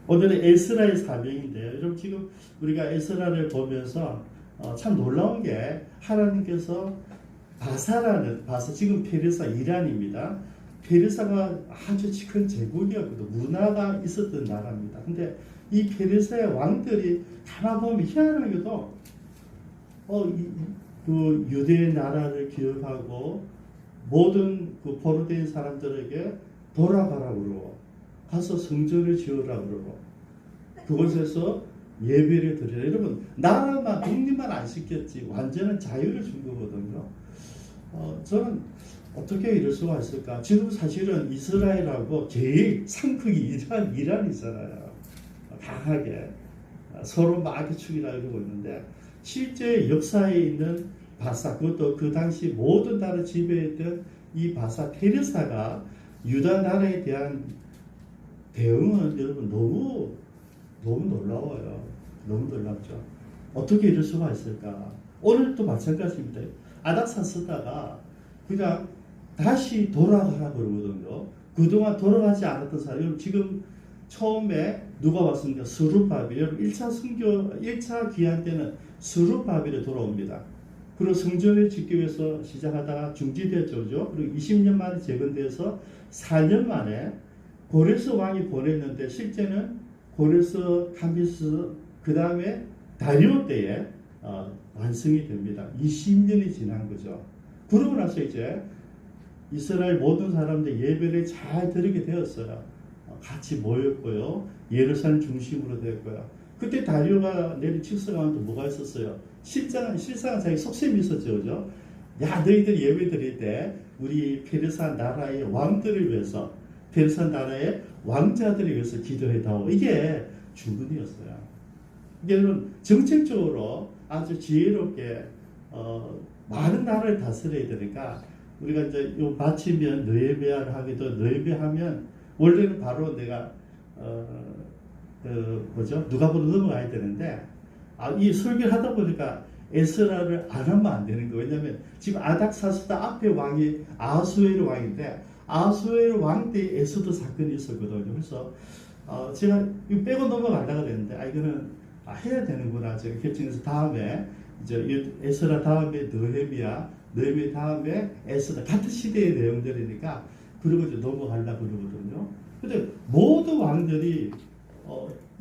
오늘은 에스라의 사명인데요. 여러분 지금 우리가 에스라를 보면서 참 놀라운 게 하나님께서 바사 지금 페르사 이란입니다. 페르사가 아주 큰 제국이었거든. 문화가 있었던 나라입니다. 근데 이 페르사의 왕들이 가만 보면 희한하게도 그 유대 나라를 기억하고 모든 그 포로된 사람들에게 돌아가라고 그러고 가서 성전을 지으라고 그러고 그곳에서 예배를 드리라. 여러분 나라만 독립만 안 시켰지 완전한 자유를 준 거거든요. 저는 어떻게 이럴 수가 있을까? 지금 사실은 이스라엘하고 제일 상극이 이란이잖아요. 강하게 서로 마주치기라 이러고 있는데 실제 역사에 있는 바사, 그것도 그 당시 모든 나라를 지배했던 이 바사 페르사가 유다 나라에 대한 대응은 여러분 너무 놀라워요. 너무 놀랍죠. 어떻게 이럴 수가 있을까? 오늘도 마찬가지입니다. 아닥사 쓰다가 그냥 다시 돌아가라 그러거든요. 그동안 돌아가지 않았던 사람, 지금 처음에 누가 왔습니까? 스룹바벨. 여러분 1차 귀환 때는 스룹바벨에 돌아옵니다. 그리고 성전을 짓기 위해서 시작하다가 중지됐죠. 그리고 20년 만에 재건돼서 4년 만에 고레스 왕이 보냈는데 실제는 고레스 캄비스 그 다음에 다리오 때에 완성이 됩니다. 20년이 지난 거죠. 그러고 나서 이제 이스라엘 모든 사람들 예배를 잘 드리게 되었어요. 같이 모였고요. 예루살렘 중심으로 됐고요. 그때 다리오가 내린 칙성하면 또 뭐가 있었어요? 실상은 자기 속셈이 있었죠. 그죠? 야, 너희들 예배 드릴 때 우리 페르사 나라의 왕들을 위해서 페르사 나라의 왕자들을 위해서 기도해다오. 이게 주문이었어요. 여러분 정책적으로 아주 지혜롭게 많은 나라를 다스려야 되니까 우리가 이제 요 마치면 느헤미야를 하기도 느헤미야하면 원래는 바로 내가 누가복음으로 넘어가야 되는데 이 설교를 하다 보니까 에스라를 안 하면 안 되는 거예요. 왜냐하면 지금 아닥사스다 앞에 왕이 아하수에르 왕인데 아하수에르 왕 때 에스더 사건이 있었거든요. 그래서 제가 이거 빼고 넘어가려고 그랬는데 이거는 해야 되는구나 제가 결정해서 다음에 이제 에스라 다음에 느헤미야 다음에 에스더 같은 시대의 내용들이니까 그리고 이제 넘어가려고 그러거든요. 근데 모든 왕들이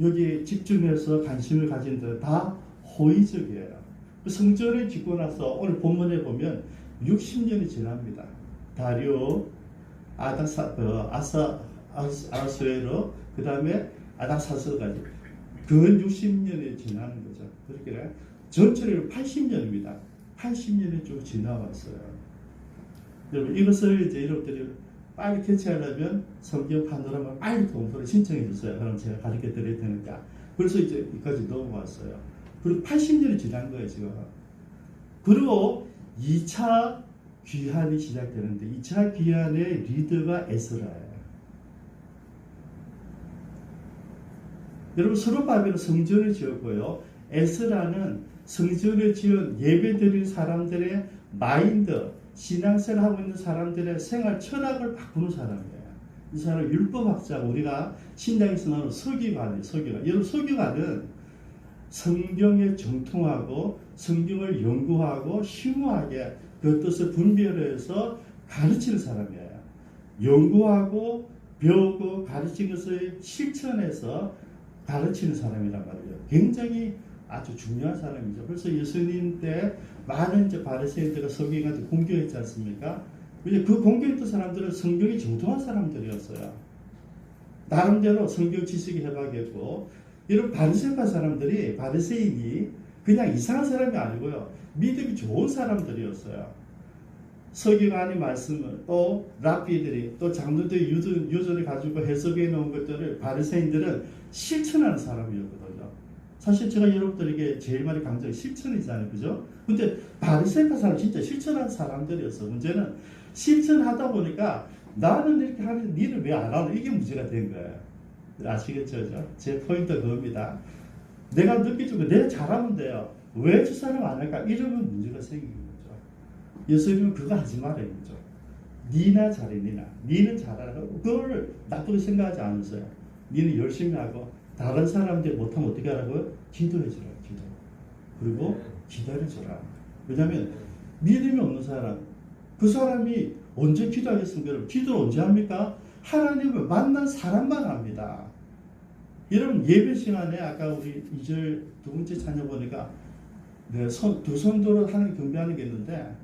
여기에 집중해서 관심을 가진 데는 다 호의적이에요. 성전을 짓고 나서 오늘 본문에 보면 60년이 지납니다. 다리오, 아하수에로, 그 다음에 아닥사스까지. 그 60년이 지나는 거죠. 그렇게 전체로 80년입니다. 80년이 쭉 지나왔어요. 여러분 이것을 이제 여러분들이 빨리 캐치하려면 성경 파노라마 빨리 공부를 신청해 주세요. 그럼 제가 가르쳐 드릴 테니까. 그래서 이제 여기까지 넘어왔어요. 그리고 80년이 지난 거예요, 지금. 그리고 2차 귀환이 시작되는데 2차 귀환의 리더가 에스라예요. 여러분 스룹바벨은 성전을 지었고요. 에스라는 성전을 지은 예배드릴 사람들의 마인드, 신앙생활 하고 있는 사람들의 생활 철학을 바꾸는 사람이에요. 이 사람은 율법학자고 우리가 신약에서 나오는 서기관이에요. 여러분 서기관은 성경에 정통하고 성경을 연구하고 심오하게 그 뜻을 분별해서 가르치는 사람이에요. 연구하고 배우고 가르친 것을 실천해서 가르치는 사람이란 말이에요. 굉장히 아주 중요한 사람이죠. 그래서 예수님 때 많은 이제 바리새인들과 서기관한테 공격했지 않습니까? 이제 그 공격했던 사람들은 성경이 정통한 사람들이었어요. 나름대로 성경 지식이 해박했고, 이런 바리새파 사람들이 바리새인이 그냥 이상한 사람이 아니고요, 믿음이 좋은 사람들이었어요. 서기관의 말씀을 또 랍비들이 또 장로들이 유전을 가지고 해석해 놓은 것들을 바리새인들은 실천하는 사람이었거든요. 사실 제가 여러분들에게 제일 많이 강조한 실천이잖아요, 그죠? 근데 바리새파 사람 진짜 실천하는 사람들이었어. 문제는 실천하다 보니까 나는 이렇게 하는데 니는 왜 안 하노? 이게 문제가 된 거예요. 아시겠죠? 제 포인트가 그겁니다. 내가 느끼고 내가 잘하면 돼요. 왜 저 사람 안 할까? 이러면 문제가 생기는 거죠. 예수님은 그거 하지 말아요. 니나 잘해, 니는 잘하라고. 그걸 나쁘게 생각하지 않으세요. 니는 열심히 하고 다른 사람들 못하면 어떻게 하라고요? 기도해주라. 기도. 그리고 기다려주라. 왜냐하면 믿음이 없는 사람, 그 사람이 언제 기도하겠습니까? 여러분, 기도를 언제 합니까? 하나님을 만난 사람만 합니다. 여러분, 예배 시간에 아까 우리 2절 두 번째 찬양 보니까 네, 두 손으로 하나님 경배하는 게 있는데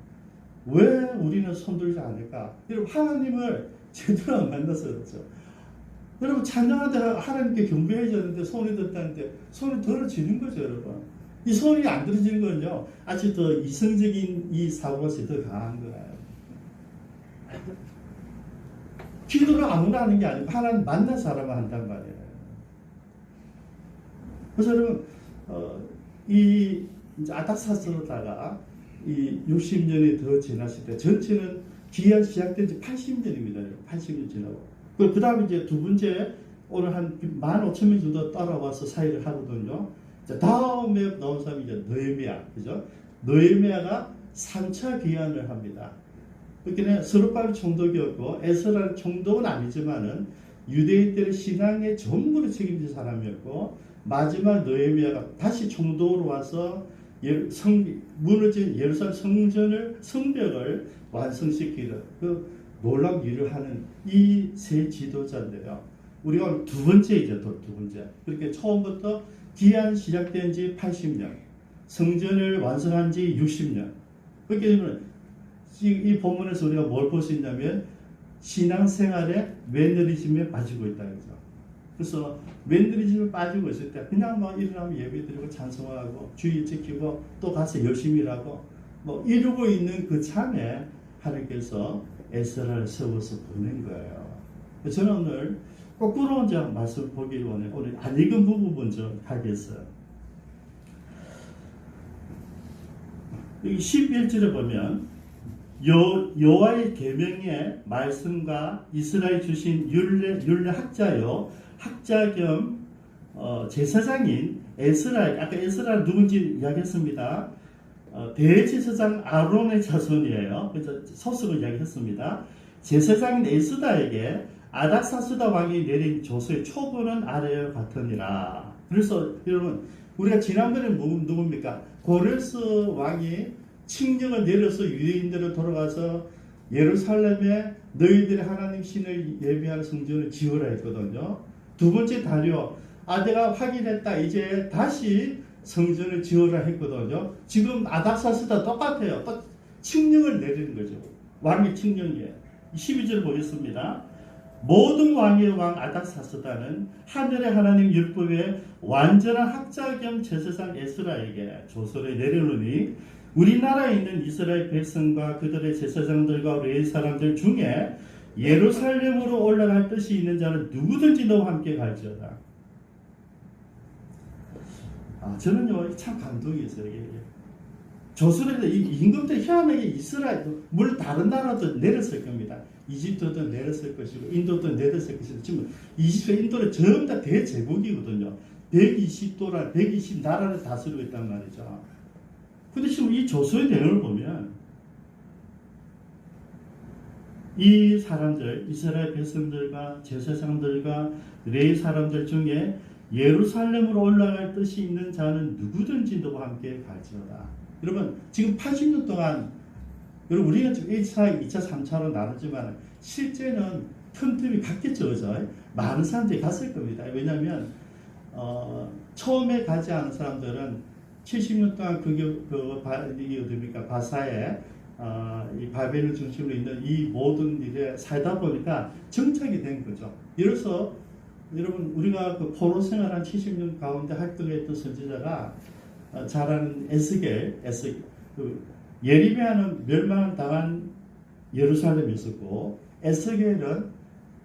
왜 우리는 손 들지 않을까? 여러분, 하나님을 제대로 안 만나서 그렇죠. 여러분, 찬양하다 하나님께 경배해야 되는데 손이 들었다는데 손이 들어지는 거죠, 여러분. 이 손이 안 들어지는 건요, 아주 더 이성적인 이 사고가 더 강한 거예요. 기도를 아무나 하는 게 아니고 하나님 만난 사람만 한단 말이에요. 그래서 여러분, 이 이제 아닥사스로다가 이 60년이 더 지났을 때 전체는 기한 시작된 지 80년입니다. 80년 지나고. 그 다음에 이제 두 번째 오늘 한 15,000명 정도 따라와서 사역을 하거든요. 다음에 나온 사람이 이제 느헤미야, 그죠? 느헤미야가 3차 귀환을 합니다. 그렇게 스룹바벨 총독이었고 에스라는 총독은 아니지만은 유대인들의 신앙의 전부를 책임진 사람이었고 마지막 느헤미야가 다시 총독으로 와서 무너진 예루살렘 성벽을 완성시키는 그 놀라운 일을 하는 이 세 지도자인데요. 우리가 두 번째이죠, 두 번째. 그렇게 처음부터 기한 시작된 지 80년, 성전을 완성한 지 60년. 그렇게 되면 이 본문에서 우리가 뭘 볼 수 있냐면 신앙생활에 매너리즘에 빠지고 있다. 그죠? 그래서 매너리즘에 빠지고 있을 때 그냥 막 일어나면 예배드리고 찬송하고 주의 지키고 또 가서 열심히 일하고 뭐 이러고 있는 그 참에 하나님께서 에스라를 세워서 보낸 거예요. 저는 오늘 거꾸로 이제 말씀 보기를 원해요. 오늘 안 읽은 부분 먼저 하겠어요. 여기 11절에 보면 여호와의 계명의 말씀과 이스라엘 주신 율례 학자요 학자 겸 제사장인 에스라, 아까 에스라 누군지 이야기했습니다. 대제사장 아론의 자손이에요. 그래서 소속을 이야기했습니다. 제사장인 에스다에게 아닥사스다 왕이 내린 조서의 초본은 아래와 같으니라. 그래서 여러분, 우리가 지난번에 누굽니까? 고레스 왕이 칙령을 내려서 유대인들을 돌아가서 예루살렘에 너희들의 하나님 신을 예배하는 성전을 지으라 했거든요. 두 번째 다리오, 내가 확인했다. 이제 다시 성전을 지으라 했거든요. 지금 아닥사스다 똑같아요. 또 칙령을 내리는 거죠. 왕의 칙령이에요. 12절 보겠습니다. 모든 왕의 왕 아닥사스다는 하늘의 하나님 율법의 완전한 학자 겸 제사장 에스라에게 조서를 내려놓으니 우리나라에 있는 이스라엘 백성과 그들의 제사장들과 레위 사람들 중에 예루살렘으로 올라갈 뜻이 있는 자는 누구든지 너와 함께 갈지어다. 저는요 참 감동이 있어요. 조선에서 임금 때 희한하게 이스라엘, 물론 다른 나라도 내렸을 겁니다. 이집트도 내렸을 것이고 인도도 내렸을 것이고 지금 이집트, 인도는 전부 다 대제국이거든요. 120나라를 다스리고 있단 말이죠. 근데 지금 이 조서의 내용을 보면 이 사람들, 이스라엘 백성들과 제사장들과 레위 사람들 중에 예루살렘으로 올라갈 뜻이 있는 자는 누구든지 너와 함께 갈지어다. 여러분, 지금 80년 동안 여러분 우리가 지금 1차, 2차, 3차로 나누지만 실제는 틈틈이 갔겠죠, 그죠? 많은 사람들이 갔을 겁니다. 왜냐하면 처음에 가지 않은 사람들은 70년 동안 바사에 이 바벨을 중심으로 있는 이 모든 일에 살다 보니까 정착이 된 거죠. 예를 들어서 여러분 우리가 그 포로 생활한 70년 가운데 활동했던 선지자가 잘 아는 에스겔, 예레미야는 멸망당한 예루살렘에 있었고 에스겔은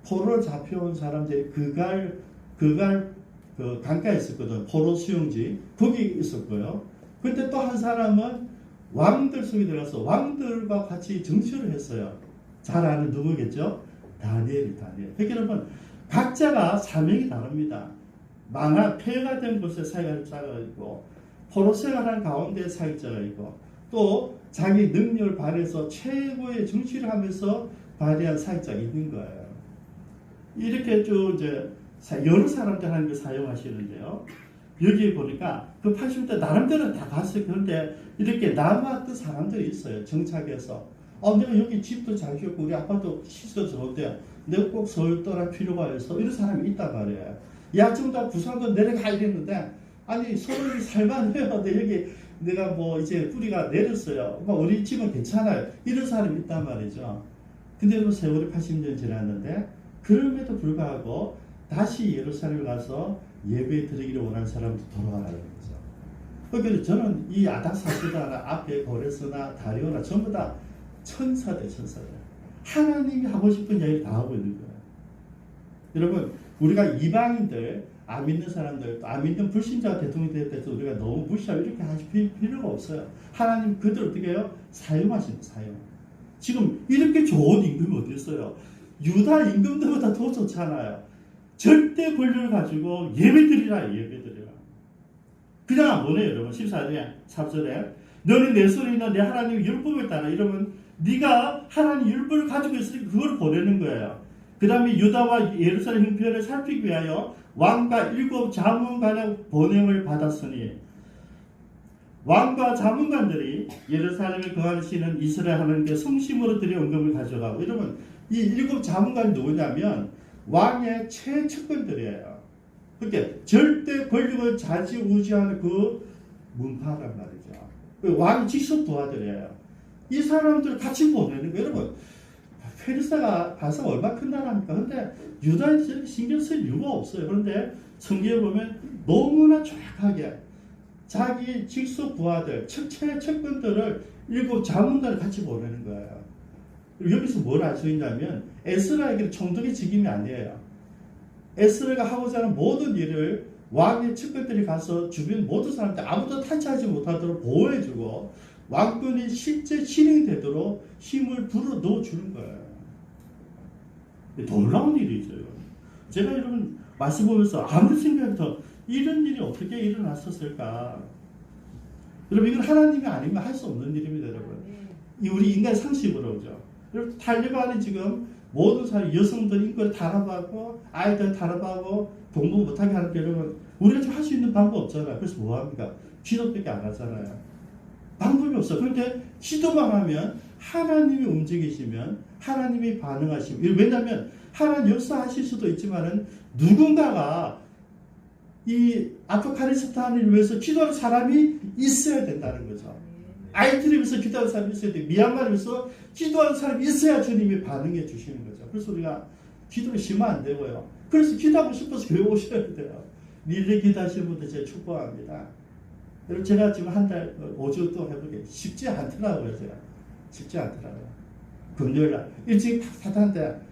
포로 잡혀온 사람들이 그갈 그 강가에 있었거든. 포로 수용지 거기 있었고요. 근데 또 한 사람은 왕들 속에 들어가서 왕들과 같이 정치를 했어요. 잘 아는 누구겠죠? 다니엘. 그러니까 여러분 각자가 사명이 다릅니다. 폐해가 된 곳에 사역자가 있고 포로 생활한 가운데 사역자가 있고 또 자기 능력을 발휘해서 최고의 정치를 하면서 발휘한 사역자가 있는 거예요. 이렇게 쭉 이제 여러 사람들 하는 걸 사용하시는데요. 여기 보니까 그 80대 나름대로 다 갔어요. 그런데 이렇게 남았던 사람들이 있어요. 정착해서. 내가 여기 집도 잘 지었고 우리 아파트 시설 좋은데 내가 꼭 서울 떠날 필요가 있어. 이런 사람이 있단 말이에요. 야, 좀 더 부산도 내려가 이랬는데 아니 서울이 살만해요. 근데 여기 내가 뭐 이제 뿌리가 내렸어요. 뭐 우리 집은 괜찮아요. 이런 사람이 있단 말이죠. 근데 뭐 세월이 80년 지났는데 그럼에도 불구하고 다시 예루살렘에 가서 예배 드리기를 원하는 사람도 돌아가라는 거죠. 그래서 저는 이 아닥사스다나 앞에 고레스나 다리오나 전부 다 천사들. 하나님이 하고 싶은 이야기를 다 하고 있는 거예요. 여러분, 우리가 이방인들, 안 믿는 사람들, 안 믿는 불신자가 대통령이 됐다 우리가 너무 무시하고 이렇게 하실 필요가 없어요. 하나님 그들 어떻게 해요? 사용. 지금 이렇게 좋은 임금이 어디 있어요? 유다 임금들보다 더 좋잖아요. 절대 권력을 가지고 예배드리라. 그냥 안 보내요, 여러분. 14절에 3절에 너는 내 손에 있는 내 하나님의 율법을 따라. 이러면 네가 하나님 율법을 가지고 있으니까 그걸 보내는 거예요. 그 다음에 유다와 예루살렘 형편을 살피기 위하여 왕과 7 자문관의 보냄을 받았으니 왕과 자문관들이 예루살렘에 거하시는 이스라엘 하나님께 성심으로 드려 은금을 가져가고. 여러분, 이 7 자문관이 누구냐면 왕의 최측근들이에요. 그러니까 절대 권력을 좌지우지하는 그 문파란 말이죠. 왕 직속 부하들이에요. 이 사람들 같이 보내는 거예요. 여러분, 페르시아가 가서 얼마나 큰 나라입니까? 근데 유다인들이 신경 쓸 이유가 없어요. 그런데 성경에 보면 너무나 정확하게 자기 직속 부하들, 최측근들을 7 자문관을 같이 보내는 거예요. 여기서 뭘 알 수 있냐면 에스라에게는 총독의 직임이 아니에요. 에스라가 하고자 하는 모든 일을 왕의 측근들이 가서 주변 모든 사람들 아무도 타치하지 못하도록 보호해주고 왕권이 실제 실행되도록 힘을 불어 넣어주는 거예요. 놀라운 일이죠. 제가 여러분 말씀 보면서 아무리 생각해도 이런 일이 어떻게 일어났었을까. 여러분, 이건 하나님이 아니면 할 수 없는 일입니다. 여러분, 이 우리 인간 상식으로죠. 여러분, 탈레반이 지금 모든 사람, 여성들 인권을 탄압하고 아이들 탄압하고 공부 못하게 하는 게, 여러분, 우리가 지금 할 수 있는 방법 없잖아요. 그래서 뭐합니까? 기도밖에 안 하잖아요. 방법이 없어. 그런데 기도만 하면 하나님이 움직이시면 하나님이 반응하시면, 왜냐하면 하나님 역사하실 수도 있지만은 누군가가 이 아포칼리스탄을 위해서 기도하는 사람이 있어야 된다는 거죠. 아이티를 위해서 기도하는 사람이 있어야 돼. 미얀마를 위해서 기도하는 사람이 있어야 주님이 반응해 주시는 거죠. 그래서 우리가 기도를 쉬면 안 되고요. 그래서 기도하고 싶어서 교회 오셔야 돼요. 밀리 기도하시는 분들 제가 축복합니다. 여러분, 제가 지금 한 달, 5주 동안 해보게 쉽지 않더라고요. 제가 쉽지 않더라고요. 금요일날 일찍 탔는데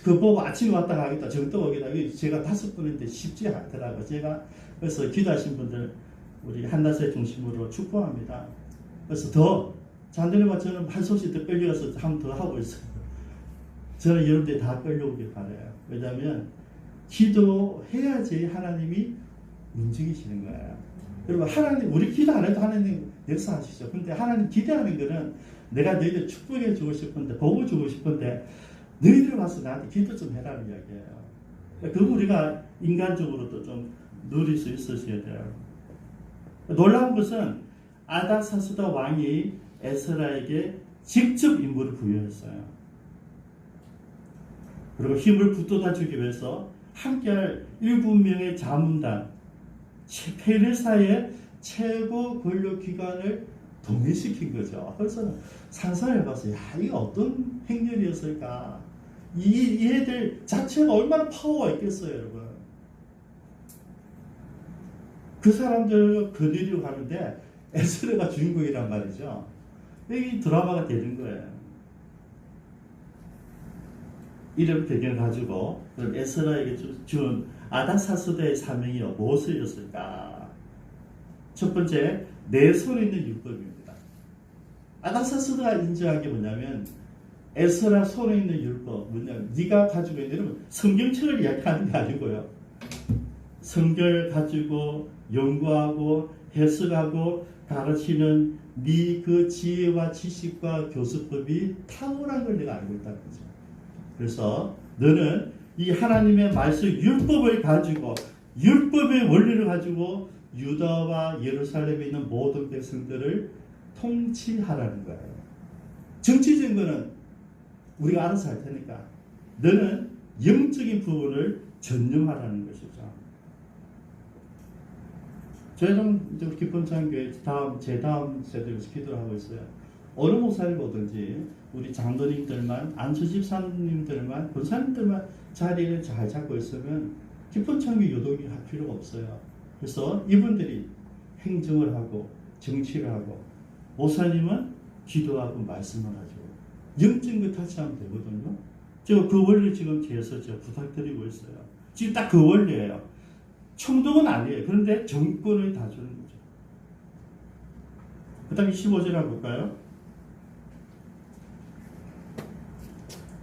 그거 보고 아침에 왔다 가겠다, 정도 오겠다. 제가 5분인데 쉽지 않더라고요. 제가 그래서 기도하신 분들 우리 한나세 중심으로 축복합니다. 그래서 더 잔들이와 저는 한 소식 더 끌려서 한 번 더 하고 있어요. 저는 여러분들이 다 끌려오길 바라요. 왜냐하면 기도해야지 하나님이 움직이시는 거예요. 여러분, 하나님, 우리 기도 안 해도 하나님 역사하시죠. 근데 하나님 기대하는 거는 내가 너희들 축복해 주고 싶은데, 복을 주고 싶은데 너희들 와서 나한테 기도 좀 해라는 이야기예요. 그거 우리가 인간적으로도 좀 누릴 수 있으셔야 돼요. 놀라운 것은 아닥사스다 왕이 에스라에게 직접 임무를 부여했어요. 그리고 힘을 북돋아주기 위해서 함께할 7명의 자문단, 페르시아의 최고 권력기관을 동의시킨 거죠. 그래서 상상해봤어요. 야, 이게 어떤 행렬이었을까? 이 애들 자체가 얼마나 파워가 있겠어요, 여러분. 그 사람들 거느리고 가는데 에스라가 주인공이란 말이죠. 이 드라마가 되는 거예요. 이런 배경을 가지고 그럼 에스라에게 준 아닥사스다의 사명이 무엇이었을까? 첫 번째, 내 손에 있는 율법입니다. 아닥사스다가 인정한 게 뭐냐면 에스라 손에 있는 율법, 뭐냐면 네가 가지고 있는, 여러분, 성경책을 이야기하는 게 아니고요. 성경을 가지고 연구하고 해석하고 가르치는 네 그 지혜와 지식과 교수법이 탁월한 걸 내가 알고 있다는 거죠. 그래서 너는 이 하나님의 말씀 율법을 가지고 율법의 원리를 가지고 유다와 예루살렘에 있는 모든 백성들을 통치하라는 거예요. 정치적인 거는 우리가 알아서 할 테니까 너는 영적인 부분을 전념하라는 것이죠. 저희는 기쁨창교회 제 다음 세대에서 기도를 하고 있어요. 어느 목사님 오든지 우리 장로님들만, 안수집사님들만, 권사님들만 자리를 잘 잡고 있으면 기쁨창교 요동이 할 필요가 없어요. 그래서 이분들이 행정을 하고 정치를 하고 목사님은 기도하고 말씀을 하죠. 영적인 거 터치하면 되거든요. 제가 그 원리 지금 제에서 제가 부탁드리고 있어요. 지금 딱 그 원리예요. 총독은 아니에요. 그런데 정권을 다 주는 거죠. 그 다음에 15절 한번 볼까요?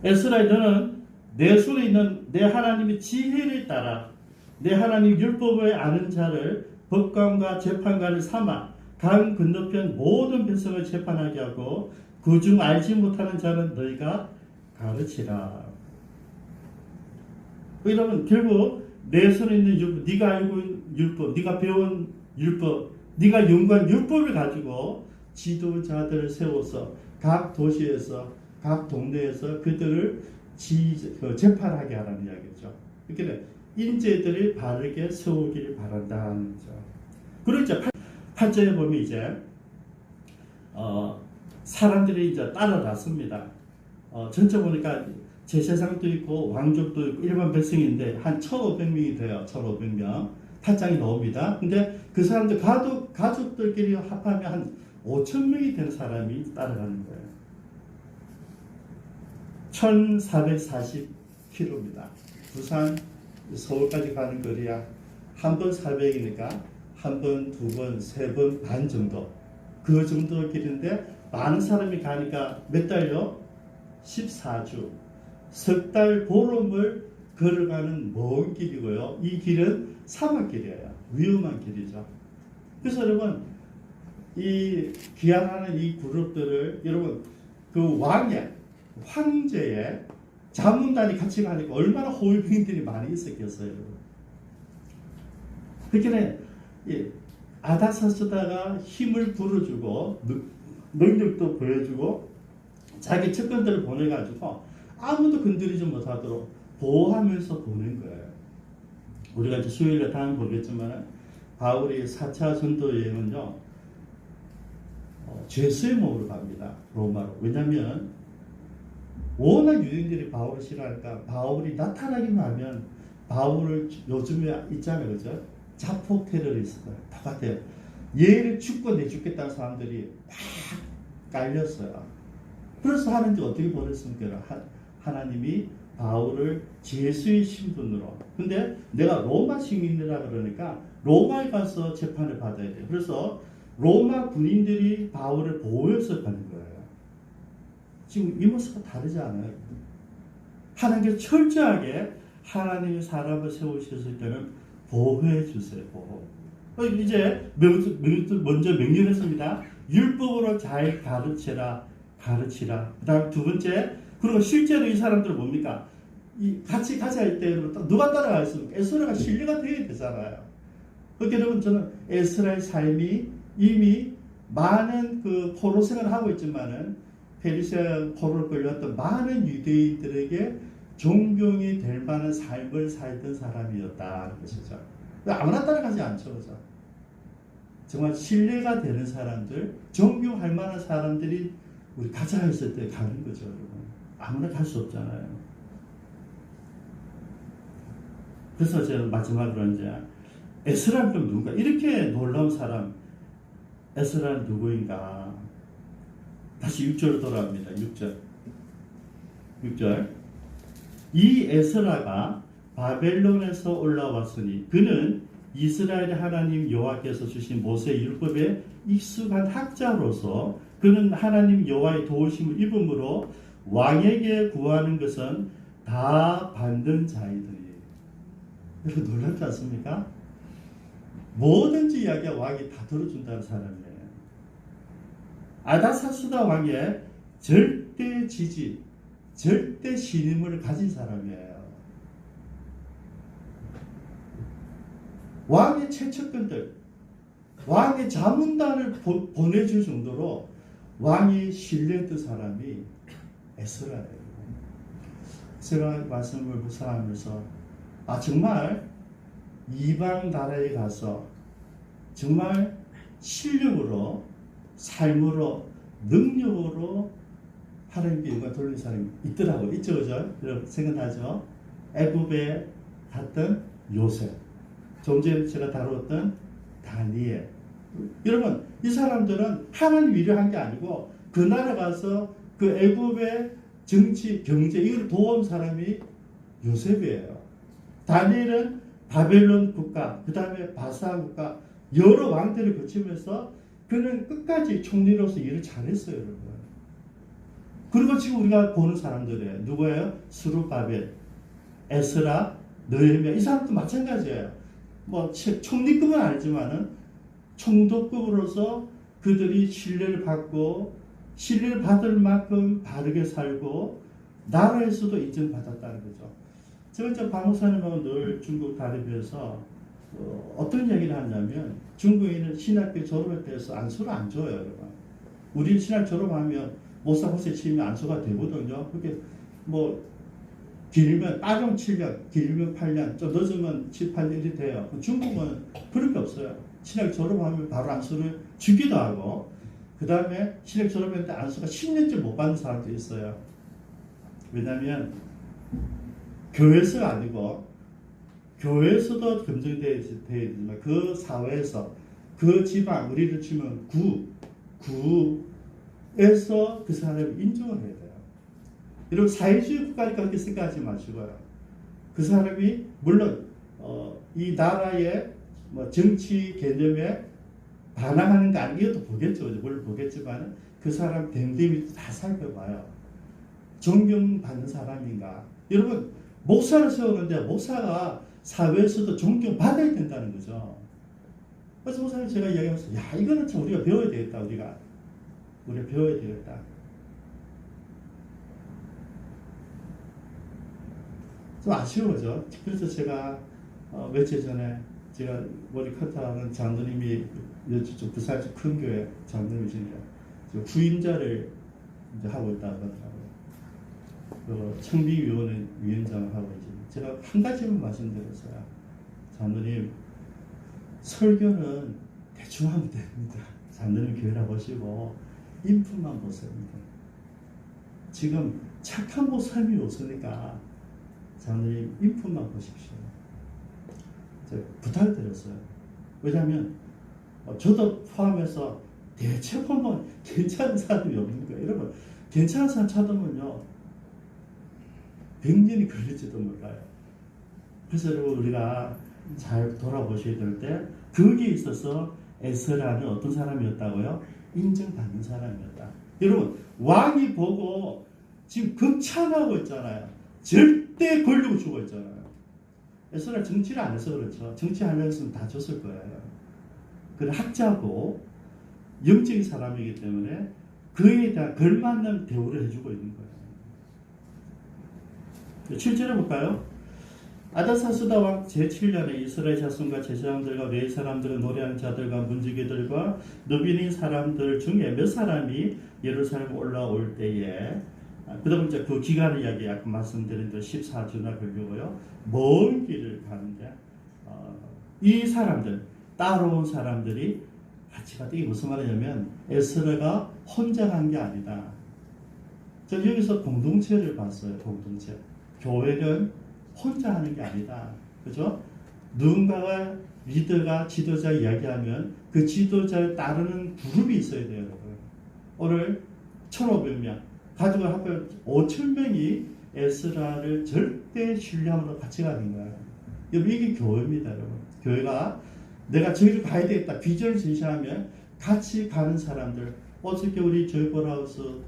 에스라야 너는 내 손에 있는 내 하나님의 지혜를 따라 내 하나님 율법을 아는 자를 법관과 재판관을 삼아 강 건너편 모든 백성을 재판하게 하고 그중 알지 못하는 자는 너희가 가르치라. 여러분 결국 내 손에 있는 율법, 네가 알고 있는 율법, 네가 배운 율법, 네가 연구한 율법을 가지고 지도자들을 세워서 각 도시에서 각 동네에서 그들을 재판하게 하라는 이야기죠. 그러니까 인재들이 바르게 세우기를 바란다는 거죠. 그리고 이제 8절에 보면 이제 사람들이 이제 따라났습니다. 전체 보니까 제사장도 있고 왕족도 있고 일반 백성인데 한 1,500명이 돼요. 1,500명. 8장이 나옵니다. 근데 그 사람들 가족들끼리 합하면 한 5,000명이 되는 사람이 따라가는 거예요. 1,440km입니다. 부산, 서울까지 가는 거리야. 한 번 400이니까 한 번, 두 번, 세 번 반 정도. 그 정도 길인데 많은 사람이 가니까 몇 달요? 14주. 석 달 보름을 걸어가는 먼 길이고요. 이 길은 사막길이에요. 위험한 길이죠. 그래서 여러분 이 귀환하는 이 그룹들을 여러분 그 황제의 자문단이 같이 가니까 얼마나 호위병들이 많이 있었겠어요. 그렇게 아닥사스다가 힘을 불어주고 능력도 보여주고 자기 측근들을 보내가지고 아무도 건드리지 못하도록 보호하면서 보낸 거예요. 우리가 이제 수요일에 다음 보겠지만 바울이 4차 전도 여행은요 죄수의 몸으로 갑니다. 로마로. 왜냐하면 워낙 유대인들이 바울을 싫어하니까 바울이 나타나기만 하면 바울을 요즘에 있잖아요. 그죠? 자폭 테러리스트 똑같아요. 얘를 죽고 내 죽겠다는 사람들이 막 깔렸어요. 그래서 하는지 어떻게 보냈습니까? 하나님이 바울을 죄수의 신분으로. 근데 내가 로마 시민이라 그러니까 로마에 가서 재판을 받아야 돼요. 그래서 로마 군인들이 바울을 보호해서 가는 거예요. 지금 이 모습과 다르지 않아요. 하나님께서 철저하게 하나님의 사람을 세우셨을 때는 보호해 주세요. 보호. 이제 먼저 명령했습니다. 율법으로 잘 가르치라. 그 다음 두 번째, 그리고 실제로 이 사람들은 뭡니까? 같이 할 때 누가 따라가 있습니까? 에스라가 신뢰가 되어야 되잖아요. 그렇게 되면 저는 에스라의 삶이 이미 많은 그 포로 생활을 하고 있지만은 페르시아 포로를 끌려왔던 많은 유대인들에게 존경이 될 만한 삶을 살던 사람이었다는 것이죠. 아무나 따라가지 않죠. 그죠? 정말 신뢰가 되는 사람들, 존경할 만한 사람들이 우리 가자 했을 때 가는 거죠. 여러분. 아무나 갈 수 없잖아요. 그래서 제가 마지막으로 이제 에스라는 누군가? 이렇게 놀라운 사람 에스라는 누구인가? 다시 6절로 돌아갑니다. 6절. 이 에스라가 바벨론에서 올라왔으니 그는 이스라엘의 하나님 여호와께서 주신 모세 율법에 익숙한 학자로서 그는 하나님 여호와의 도우심을 입음으로 왕에게 구하는 것은 다 받는 자이더니. 여러분 놀랍지 않습니까? 뭐든지 이야기가 왕이 다 들어준다는 사람이에요. 아다사스다 왕의 절대 지지, 절대 신임을 가진 사람이에요. 왕의 최측근들, 왕의 자문단을 보내줄 정도로 왕이 신뢰했던 사람이 에스라예요. 제가 말씀을 묵상하면서 정말 이방 나라에 가서 정말 실력으로, 삶으로, 능력으로 하나님께 영광 돌리는 사람이 있더라고요. 있죠, 그죠? 여러분 생각나죠? 애굽에 갔던 요셉, 좀 전에 제가 다루었던 다니엘. 여러분, 이 사람들은 하나님 위로한 게 아니고 그 나라 가서 그 애굽의 정치, 경제 이걸 도운 사람이 요셉이에요. 다니엘은 바벨론 국가, 그 다음에 바사 국가 여러 왕들을 거치면서 그는 끝까지 총리로서 일을 잘했어요, 여러분. 그리고 지금 우리가 보는 사람들이에요. 누구예요? 스룹바벨, 에스라, 느헤미야. 이 사람도 마찬가지예요. 뭐 총리급은 아니지만은 총독급으로서 그들이 신뢰를 받고 신뢰를 받을 만큼 바르게 살고 나라에서도 인정받았다는 거죠. 제가 이제 박목사님하고 늘 중국 다리비에서 어떤 얘기를 하냐면 중국인은 신학교 졸업할 때에서 안수를 안 줘요, 여러분. 우리 신학 졸업하면 모사 호세 치면 안수가 되거든요. 그게 뭐 길면 빠르면 7년, 길면 8년, 좀 늦으면 7, 8년이 돼요. 중국은 그런 게 없어요. 신학 졸업하면 바로 안수를 주기도 하고 그 다음에 신학 졸업했는데 안수가 10년째 못 받는 사람도 있어요. 왜냐하면 교회에서가 아니고 교회에서도 검증되어 있지만 그 사회에서 그 지방, 우리를 치면 구에서 그 사람을 인정을 해야 돼요. 여러분 사회주의 국가니까 그렇게 생각하지 마시고요. 그 사람이 물론 이 나라의 뭐 정치 개념에 반항하는 거 아니어도 보겠죠. 물론 보겠지만 그 사람 됨됨이 다 살펴봐요. 존경받는 사람인가. 여러분 목사를 세우는데 목사가 사회에서도 존경받아야 된다는 거죠. 그래서 목사님 제가 이야기하면서 야 이거는 참 우리가 배워야 되겠다. 우리가 배워야 되겠다. 좀 아쉬워죠. 그래서 제가 며칠 전에 제가 머리 커트하는 장로님이 이쪽 부산 큰 교회 장로님이시니까 후임자를 이제 하고 있다고 하더라고요. 청비위원회 위원장을 하고 이제 제가 한 가지만 말씀드렸어요. 장로님 설교는 대충 하면 됩니다. 장로님 교회라 보시고 인품만 보세요. 지금 착한 모 삶이 없으니까 장로님 인품만 보십시오. 제가 부탁드렸어요. 왜냐하면 저도 포함해서 대체 보면 괜찮은 사람이 없는 거예요. 여러분 괜찮은 사람 찾으면요 100년이 걸릴지도 몰라요. 그래서 여러분 우리가 잘 돌아보셔야 될 때 거기에 있어서 에스라는 어떤 사람이었다고요? 인정받는 사람이었다. 여러분 왕이 보고 지금 극찬하고 있잖아요. 절대 권력을 주고 있잖아요. 에스라 정치를 안 해서 그렇죠. 정치하려면 다 줬을 거예요. 그는 학자고 영적인 사람이기 때문에 그에 대한 걸맞는 대우를 해주고 있는 거예요. 7절에 볼까요? 아다사스다 왕 제7년에 이스라엘 자손과 제사장들과 레위 사람들은 노래하는 자들과 문지기들과 누비닌 사람들 중에 몇 사람이 예루살렘 올라올 때에 그다음 이제 그 기간을 이야기 아까 말씀드린 그 14주나 걸리고요. 먼 길을 가는데 이 사람들 따라온 사람들이 같이 갔다. 이게 무슨 말이냐면 에스라가 혼자 간 게 아니다. 저 여기서 공동체를 봤어요. 공동체. 교회는 혼자 하는 게 아니다. 그죠? 누군가가 리더가 지도자 이야기하면 그 지도자를 따르는 그룹이 있어야 돼요. 여러분. 오늘 1,500명 가족을 합해 5,000명이 에스라를 절대 신뢰함으로 같이 가는 거예요. 여러분 이게 교회입니다. 여러분. 교회가 내가 저기로 가야 되겠다. 비전을 제시하면 같이 가는 사람들. 어저께 우리 조이볼하우스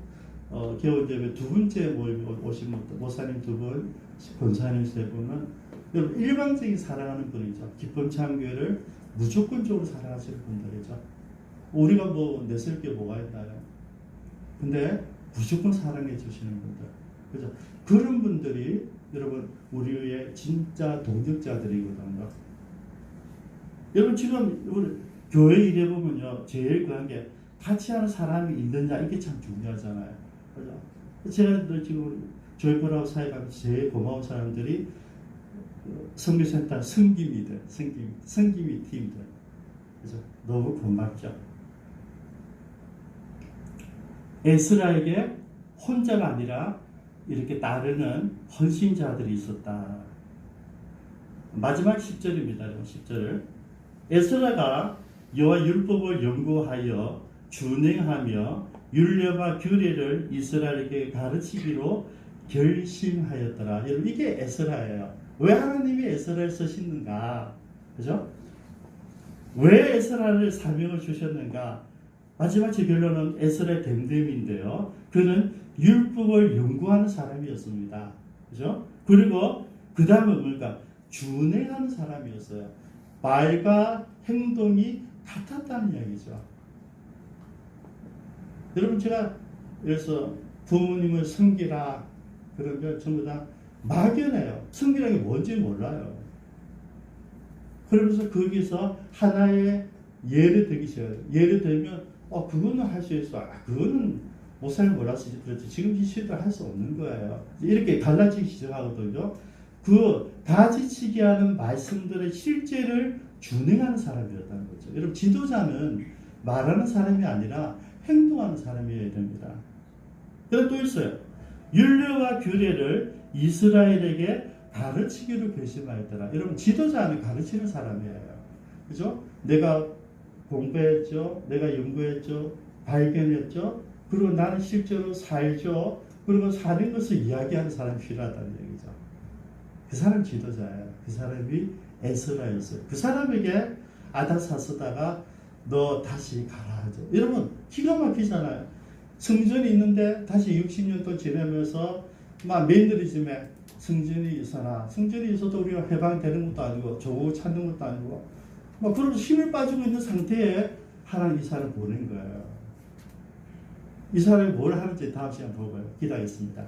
개원제회 두 번째 모임에 오신 분들, 모사님 두 분, 권사님 세 분은 여러분 일방적인 사랑하는 분이죠. 기쁨창교회를 무조건적으로 사랑하시는 분들이죠. 우리가 뭐 내세울 게 뭐가 있나요? 근데 무조건 사랑해 주시는 분들. 그죠? 그런 분들이 여러분 우리의 진짜 동력자들이거든요. 여러분 지금 우리 교회 일해 보면요, 제일 그한 게 같이 하는 사람이 있느냐 이게 참 중요하잖아요. 그죠? 제가 지금 조이포라고 사역하면서 제일 고마운 사람들이 선교센터 섬김이들, 섬김이 팀들. 그래서 너무 고맙죠. 에스라에게 혼자가 아니라 이렇게 따르는 헌신자들이 있었다. 마지막 10절입니다. 10절을. 에스라가 여호와 율법을 연구하여 준행하며 율례와 규례를 이스라엘에게 가르치기로 결심하였더라. 여러분 이게 에스라예요. 왜 하나님이 에스라를 쓰시는가? 그죠? 왜 에스라를 사명을 주셨는가? 마지막 제 결론은 에스라의 댐댐인데요. 그는 율법을 연구하는 사람이었습니다. 그죠? 그리고 그 다음은 뭘까? 준행하는 사람이었어요. 말과 행동이 같았다는 이야기죠. 여러분 제가 그래서 부모님을 섬기라 그러면 전부 다 막연해요. 섬기라는 게 뭔지 몰라요. 그러면서 거기서 하나의 예를 들기 시작해요. 예를 들면 그거는 할 수 있어. 그거는 목사님 몰라서 그렇지. 지금 이 시대로 할 수 없는 거예요. 이렇게 갈라지기 시작하거든요. 그 다지치게 하는 말씀들의 실제를 준행하는 사람이었다는 거죠. 여러분 지도자는 말하는 사람이 아니라 행동하는 사람이어야 됩니다. 그리고 또 있어요. 율례와 규례를 이스라엘에게 가르치기로 결심하였더라. 여러분 지도자는 가르치는 사람이에요. 그죠? 내가 공부했죠. 내가 연구했죠. 발견했죠. 그리고 나는 실제로 살죠. 그리고 사는 것을 이야기하는 사람이 필요하다는 얘기죠. 그 사람 지도자예요. 그 사람이 에스라였어요. 그 사람에게 아닥사스다가 너 다시 가라 하죠. 여러분 기가 막히잖아요. 성전이 있는데 다시 60년 또 지나면서 막 매너리즘에 성전이 있어라. 성전이 있어도 우리가 해방되는 것도 아니고 조국 찾는 것도 아니고 막 그런 힘을 빠지고 있는 상태에 하나님 이 사람을 보낸 거예요. 이 사람이 뭘 하는지 다음 시간 보고요. 기다리겠습니다.